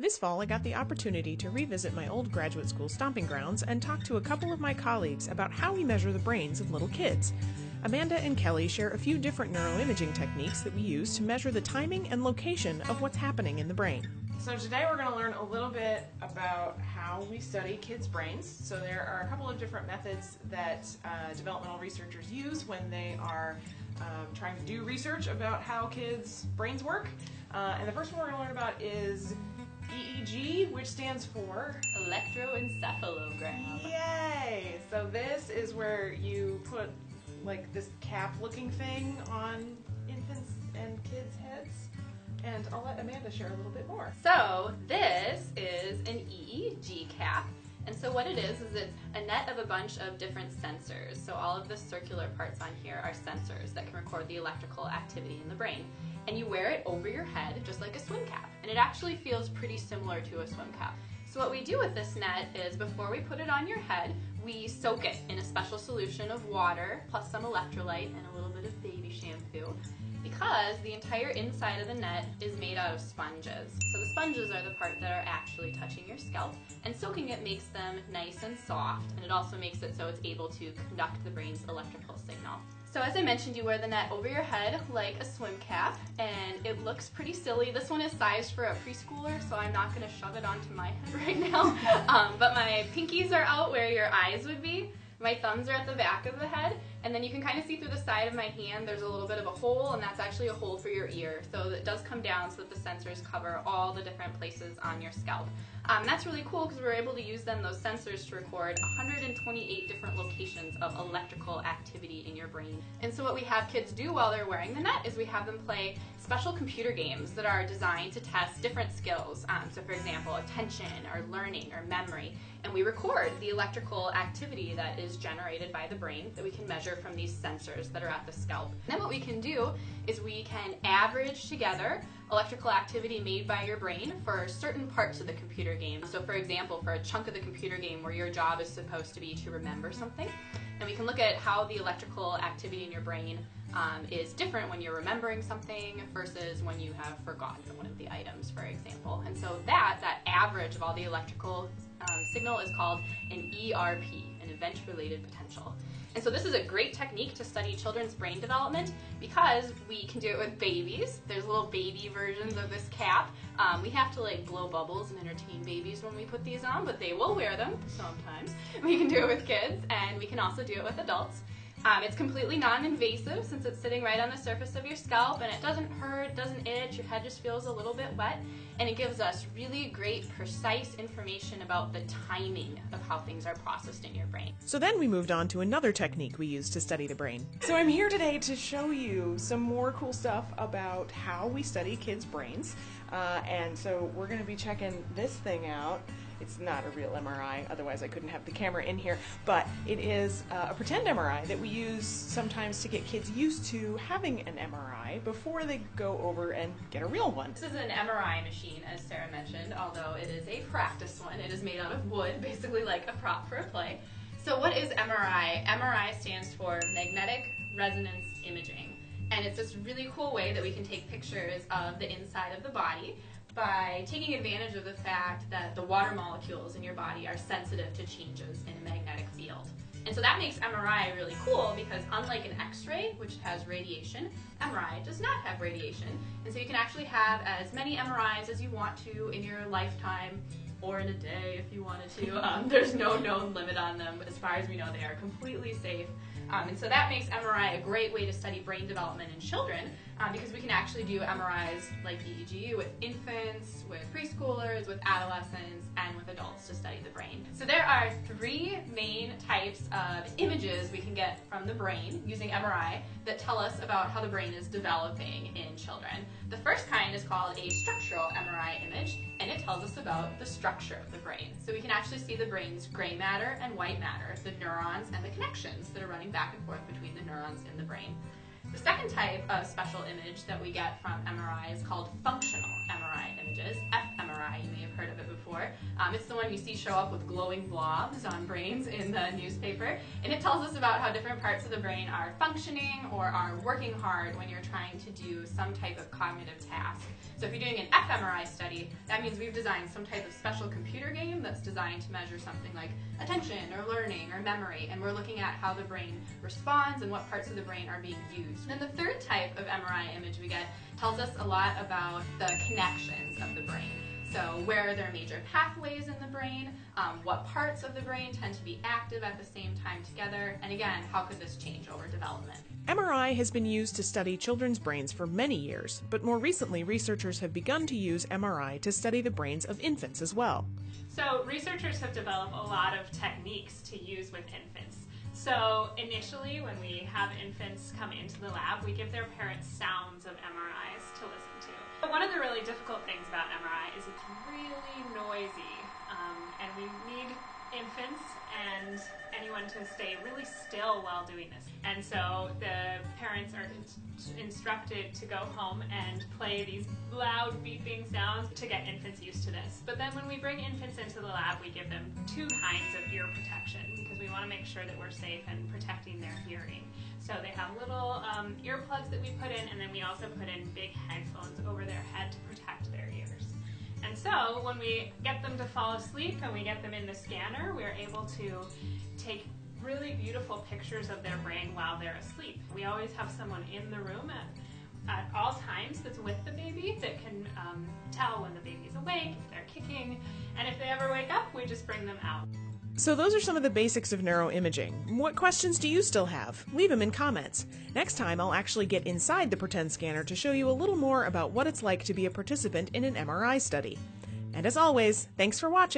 This fall, I got the opportunity to revisit my old graduate school stomping grounds and talk to a couple of my colleagues about how we measure the brains of little kids. Amanda and Kelly share a few different neuroimaging techniques that we use to measure the timing and location of what's happening in the brain. So today we're going to learn a little bit about how we study kids' brains. So there are a couple of different methods that developmental researchers use when they are trying to do research about how kids' brains work. And the first one we're going to learn about is EEG, which stands for electroencephalogram. Yay! So this is where you put like this cap-looking thing on infants and kids' heads. And I'll let Amanda share a little bit more. So this is an EEG cap. And so what it is it's a net of a bunch of different sensors. So all of the circular parts on here are sensors that can record the electrical activity in the brain. And you wear it over your head just like a swim cap. And it actually feels pretty similar to a swim cap. So what we do with this net is before we put it on your head, we soak it in a special solution of water plus some electrolyte and a little bit of baby shampoo, because the entire inside of the net is made out of sponges. So the sponges are the part that are actually touching your scalp, and soaking it makes them nice and soft, and it also makes it so it's able to conduct the brain's electrical signal. So as I mentioned, you wear the net over your head like a swim cap, and it looks pretty silly. This one is sized for a preschooler, so I'm not going to shove it onto my head right now. But my pinkies are out where your eyes would be. My thumbs are at the back of the head, and then you can kind of see through the side of my hand there's a little bit of a hole, and that's actually a hole for your ear. So it does come down so that the sensors cover all the different places on your scalp. That's really cool because we're able to use those sensors to record 128 different locations of electrical activity in your brain. And so what we have kids do while they're wearing the net is we have them play special computer games that are designed to test different skills. So for example, attention or learning or memory. And we record the electrical activity that is generated by the brain that we can measure from these sensors that are at the scalp. And then what we can do is we can average together electrical activity made by your brain for certain parts of the computer game. So for example, for a chunk of the computer game where your job is supposed to be to remember something, and we can look at how the electrical activity in your brain is different when you're remembering something versus when you have forgotten one of the items, for example. And so that average of all the electrical signal is called an ERP, an event-related potential. And so this is a great technique to study children's brain development because we can do it with babies. There's little baby versions of this cap. We have to like blow bubbles and entertain babies when we put these on, but they will wear them sometimes. We can do it with kids, and we can also do it with adults. It's completely non-invasive since it's sitting right on the surface of your scalp, and it doesn't hurt, doesn't itch, your head just feels a little bit wet, and it gives us really great, precise information about the timing of how things are processed in your brain. So then we moved on to another technique we use to study the brain. So I'm here today to show you some more cool stuff about how we study kids' brains. And so we're going to be checking this thing out. It's not a real MRI, otherwise I couldn't have the camera in here, but it is a pretend MRI that we use sometimes to get kids used to having an MRI before they go over and get a real one. This is an MRI machine, as Sarah mentioned, although it is a practice one. It is made out of wood, basically like a prop for a play. So what is MRI? MRI stands for magnetic resonance imaging, and it's this really cool way that we can take pictures of the inside of the body by taking advantage of the fact that the water molecules in your body are sensitive to changes in a magnetic field. And so that makes MRI really cool because unlike an X-ray, which has radiation, MRI does not have radiation. And so you can actually have as many MRIs as you want to in your lifetime, or in a day if you wanted to. There's no known limit on them. As far as we know, they are completely safe. And so that makes MRI a great way to study brain development in children because we can actually do MRIs like EEG with infants, with preschoolers, with adolescents, and with adults to study the brain. So there are three main types of images we can get from the brain using MRI that tell us about how the brain is developing in children. The first kind is called a structural MRI image, and it tells us about the structure of the brain. So we can actually see the brain's gray matter and white matter, the neurons and the connections that are running back and forth between the neurons in the brain. The second type of special image that we get from MRI is called functional MRI images, fMRI, you may have heard of it before. It's the one you see show up with glowing blobs on brains in the newspaper, and it tells us about how different parts of the brain are functioning or are working hard when you're trying to do some type of cognitive task. So if you're doing an fMRI study, that means we've designed some type of special computer game that's designed to measure something like attention or learning or memory, and we're looking at how the brain responds and what parts of the brain are being used. And then the third type of MRI image we get tells us a lot about the connections of the brain. So where are there major pathways in the brain, what parts of the brain tend to be active at the same time together, and again, how could this change over development? MRI has been used to study children's brains for many years, but more recently researchers have begun to use MRI to study the brains of infants as well. So researchers have developed a lot of techniques to use with infants. So initially, when we have infants come into the lab, we give their parents sounds of MRIs to listen to. But one of the really difficult things about MRI is it's really noisy, and we need infants and anyone to stay really still while doing this. And so the parents are instructed to go home and play these loud beeping sounds to get infants used to this. But then when we bring infants into the lab, we give them two kinds of ear protection because we want to make sure that we're safe and protecting their hearing. So they have little earplugs that we put in, and then we also put in big headphones over their head to protect their ears. And so when we get them to fall asleep and we get them in the scanner, we're able to take really beautiful pictures of their brain while they're asleep. We always have someone in the room at all times that's with the baby that can tell when the baby's awake, if they're kicking, and if they ever wake up, we just bring them out. So those are some of the basics of neuroimaging. What questions do you still have? Leave them in comments. Next time I'll actually get inside the pretend scanner to show you a little more about what it's like to be a participant in an MRI study. And as always, thanks for watching.